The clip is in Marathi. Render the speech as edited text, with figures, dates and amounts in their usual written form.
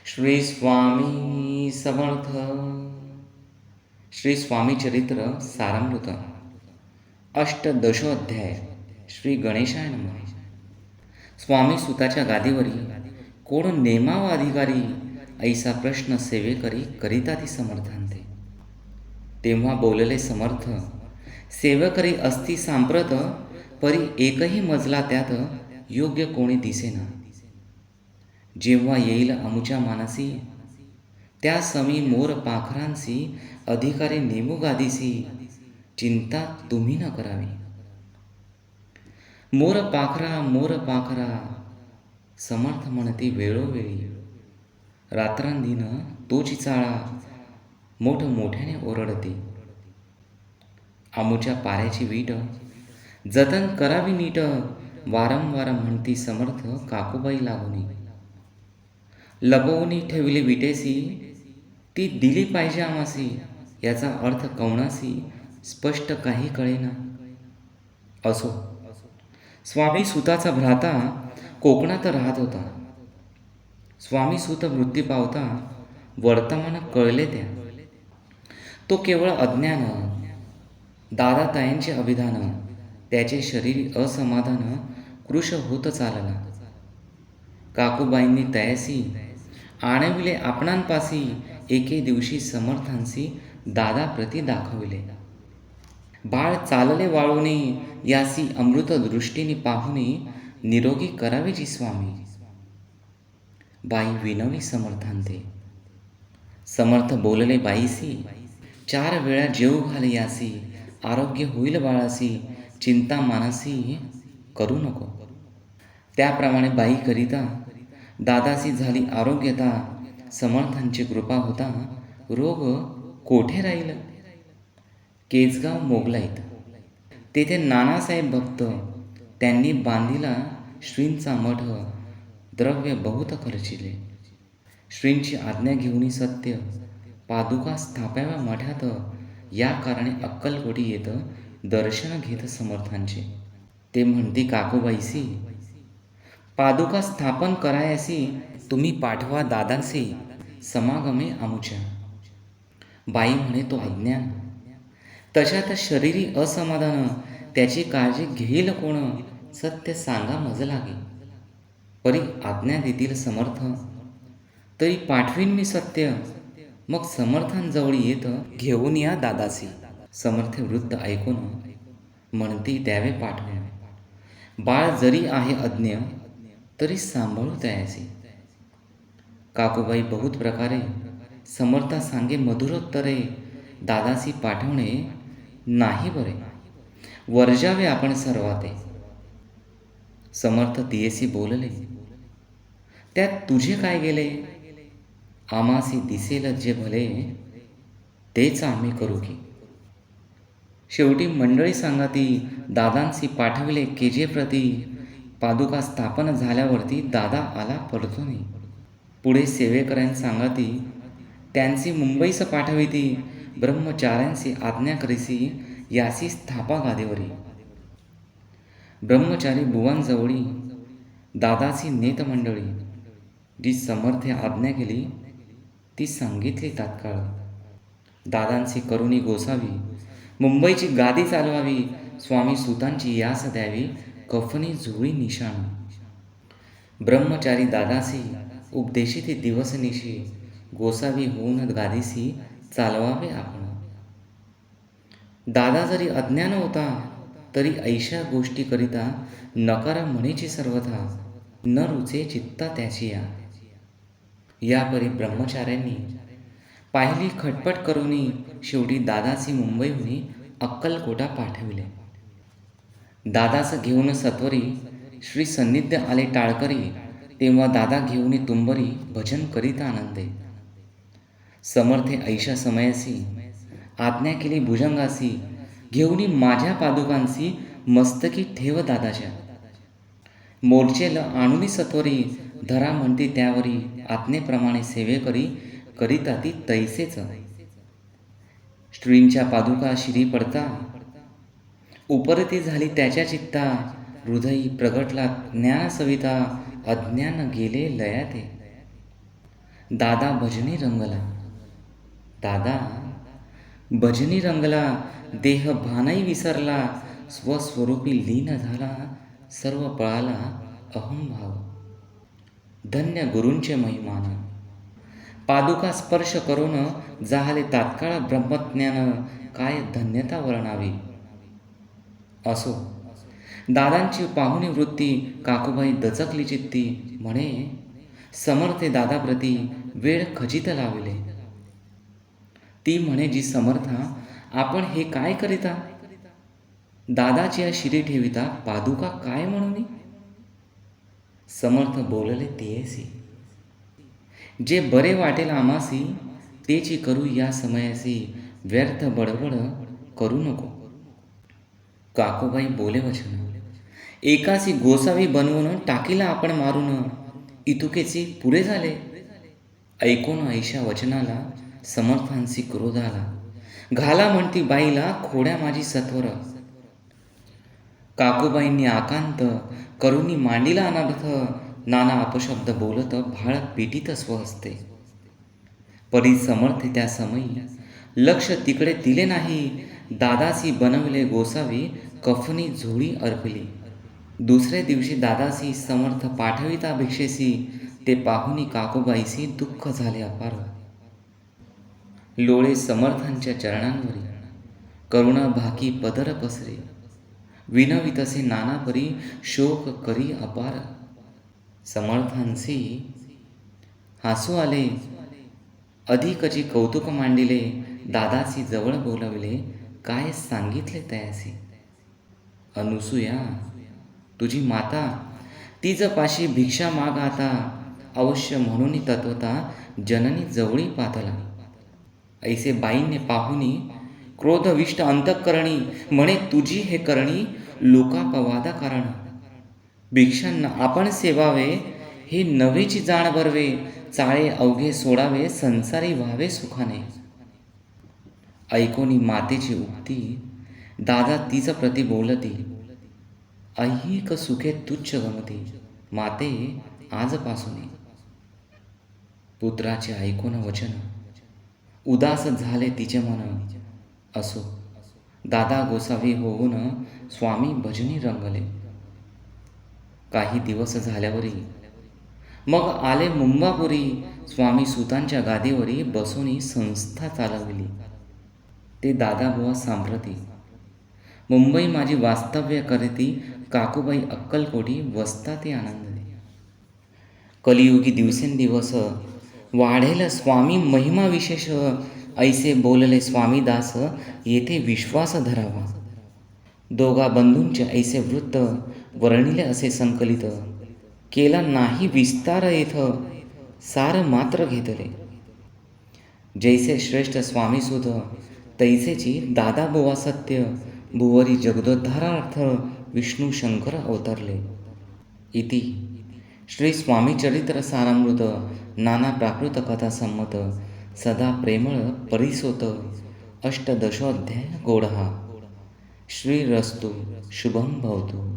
श्री स्वामी समर्थ. श्री स्वामी चरित्र सारामृत अष्टदशोध्याय. श्री गणेशाय नमः. स्वामी सुताच्या गादीवरी कोण नेमावा अधिकारी ऐसा प्रश्न सेवेकरी करिता ती समर्थांते. तेव्हा बोलले समर्थ, सेवकरी असती सांप्रत, परी एकही मजला त्यात योग्य कोणी दिसेना. जेव्हा येईल अमुच्या मानसी, त्या समी मोर पाखरांसी अधिकारी नेमू गादीसी, चिंता तुम्ही न करावी. मोर पाखरा समर्थ म्हणती वेळोवेळी, रात्रंदिन तोची चाळा मोठमोठ्याने ओरडते. अमुच्या पाऱ्याची वीट जतन करावी नीट, वारंवार म्हणती समर्थ काकूबाई लागुनी. लपवून ठेवली विटेसी, ती दिली पाहिजे आमासी. याचा अर्थ कवणासी स्पष्ट काही कळेना. असो, स्वामी सुताचा भ्राता कोकणात राहत होता. स्वामी सुत मृत्यू पावता वर्तमान कळले त्या. तो केवळ अज्ञान, दादातायांचे अभिधान, त्याचे शरीर असमाधान कृश होत चालला. काकूबाईंनी तयासी आणविले आपणांपासी, एके दिवशी समर्थांसी दादा प्रती दाखविले. बाळ चालले वाळूनी, यासी अमृत दृष्टीने पाहुनी निरोगी करावे जी स्वामी. बाई विनवी समर्थांते. समर्थ बोलले बाईसी, 4 वेळा जेऊ घाल यासी, आरोग्य होईल बाळासी, चिंता मानसी करू नको. त्याप्रमाणे बाई करिता दादासी झाली आरोग्यता. समर्थांची कृपा होता रोग कोठे राहील. केसगाव मोगलाईत तेथे नानासाहेब भक्त, त्यांनी बांधिला श्रींचा मठ. द्रव्य बहुत खर्चिले. श्रींची आज्ञा घेऊनी सत्य पादुका स्थापाव्या मठात. या कारणे अक्कलकोटी येत दर्शन घेत समर्थांचे. ते म्हणती काकूबाईसी, पादुका स्थापन करायसी तुम्ही पाठवा दादांसी समागमे आमुच्या. बाई म्हणे तो अज्ञान, तशात शरीरी असमाधान, त्याची काळजी घेईल कोण, सत्य सांगा मज लागे. परी आज्ञा देतील समर्थ, तरी पाठवीन मी सत्य. मग समर्थांजवळ येत घेऊन या दादासी. समर्थ वृद्ध ऐकून म्हणती द्यावे पाठवून. बाळ जरी आहे अज्ञ, तरी सांभाळू तयासी. काकूबाई बहुत प्रकारे समर्था सांगे मधुरोत्तरे, दादासी पाठवणे नाही बरे, वर्जावे आपण सर्वाते. समर्थ दियेसी बोलले, त्यात तुझे काय गेले. आमासी दिसेल जे भले, तेच आम्ही करू की. शेवटी मंडळी सांगाती दादांसी पाठविले केजे प्रती. पादुका स्थापन झाल्यावरती दादा आला परतून. पुढे सेवेकऱ्यांनी सांगाती त्यांची मुंबईस पाठविती. ब्रह्मचार्यांसी आज्ञा करीसी, यासी स्थापा गादीवरी. ब्रह्मचारी बुवांजवळी दादासी नेत मंडळी. जी समर्थे आज्ञा केली ती सांगितली तात्काळ. दादांची करुणी गोसावी, मुंबईची गादी चालवावी. स्वामी सुतांची यास द्यावी, कफनी जुळी निशाण. ब्रह्मचारी दादासी उपदेशित दिवसनिशी, गोसावी होऊन गादीसी चालवावे आपण. दादा जरी अज्ञान होता, तरी ऐशा गोष्टी करिता नकार म्हणेची सर्वथा. न रुचे चित्ता त्याची या परी ब्रह्मचार्यांनी पाहिली खटपट करूनी. शेवटी दादासी मुंबईहून अक्कलकोटा पाठविले. दादास घेऊन सत्वरी श्री सन्निध्य आले टाळकरी. तेव्हा दादा घेऊन तुंबरी भजन करीता आनंदे. समर्थे ऐशा समयासी आज्ञा केली भुजंगासी. घेऊन माझ्या पादुकांसी मस्तकी ठेव दादाच्या. मोर्चेल आणूनी सत्वरी, धरा म्हणती त्यावरी. आज्ञेप्रमाणे सेवेकरी करिता ती तैसेच. श्रींच्या पादुका शिरी पडता, उपरती झाली त्याच्या चित्ता. हृदयी प्रगटला ज्ञान सविता, अज्ञान गेले लयाते. दादा भजनी रंगला. दादा भजनी रंगला, देह भानही विसरला, स्वस्वरूपी लीन झाला, सर्व पळाला अहंभाव. धन्य गुरूंचे महिमान, पादुका स्पर्श करून जाहले तात्काळ ब्रह्मज्ञान, काय धन्यता वर्णावी. असो, दादांची पाहुणी वृत्ती काकूबाई दचकली चित्ती, म्हणे समर्थे दादाप्रती वेळ खचित लाविले. ती म्हणे जी समर्था, आपण हे काय करिता, दादाची या शिरी ठेविता पादुका काय म्हणून. समर्थ बोलले तियेसी, जे बरे वाटेल आमासी, तेची करू या समयासी, व्यर्थ बडबड करू नको. काकूबाई बोले वचन, एकासी गोसावी बनवून टाकीला आपण मारून, इतुकेची पुरे झाले. ऐकून ऐशा वचनाला समर्थांसी क्रोध आला, घाला म्हणती बाईला खोड्या माझी सत्वर. काकूबाईंनी आकांत करुनी मांडीला अनर्थ, नाना अपशब्द बोलत भाळ पेटीत स्वहस्ते. परी समर्थ त्या समयी लक्ष तिकडे दिले नाही, दादासी बनविले गोसावी, कफनी झोळी अर्पिली. दुसरे दिवशी दादासी समर्थ पाठविता भिक्षेसी, ते पाहुनी काकूबाईसी दुःख झाले अपार. लोळे समर्थांच्या चरणांवरी, करुणा भाकी पदर पसरे, विनवितसे नाना परी, शोक करी अपार. समर्थांसी हसू आले, अधिकची कौतुक मांडिले, दादासी जवळ बोलविले, काय सांगितले तयासी. अनुसूया तुझी माता, तिज पाशी भिक्षा माग आता, अवश्य म्हणून तत्वता जननी जवळी पातला. ऐसे बाईंने पाहुनी क्रोधविष्ट अंतःकरणी, म्हणे तुझी हे करणी लोकापवादा कारण. भिक्षांना आपण सेवावे, हे नवेची जाण बरवे, चाळे अवघे सोडावे, संसारी व्हावे सुखाने. ऐकोनी मातेची उक्ती, दादा तिच प्रति बोलती, ऐहिक सुखे तुच्छ गमती, माते आजपासून. पुत्राचे ऐकून वचन, उदास झाले तिचे मन. असो, दादा गोसावी होऊन स्वामी भजनी रंगले. काही दिवस झाल्यावरी मग आले मुंबापुरी, स्वामी सुतांच्या गादीवरी बसून संस्था चालविली. ते दादाबुवा सांप्रती, मुंबई माझी वास्तव्य करीती, काकूबाई अक्कलकोटी वसता ते आनंदले. कलियुगी दिवसेंदिवस वाढेल स्वामी महिमा विशेष, ऐसे बोलले स्वामीदास, येथे विश्वास धरावा. दोघा बंधूंचे ऐसे वृत्त वर्णिले असे संकलित, केला नाही विस्तार येथ, सार मात्र घेतले. जैसे श्रेष्ठ स्वामीसुध, तैसेची दादाबुवा सत्य, भुवरी जगदोद्धारार्थ विष्णू शंकर अवतरले. इति श्री स्वामीचरित्र सारामृत नाना प्राकृत कथा संमत, सदा प्रेमळ परिसोत, अष्टदशोऽध्याय गोडहा. श्रीरस्तु शुभं भवतु.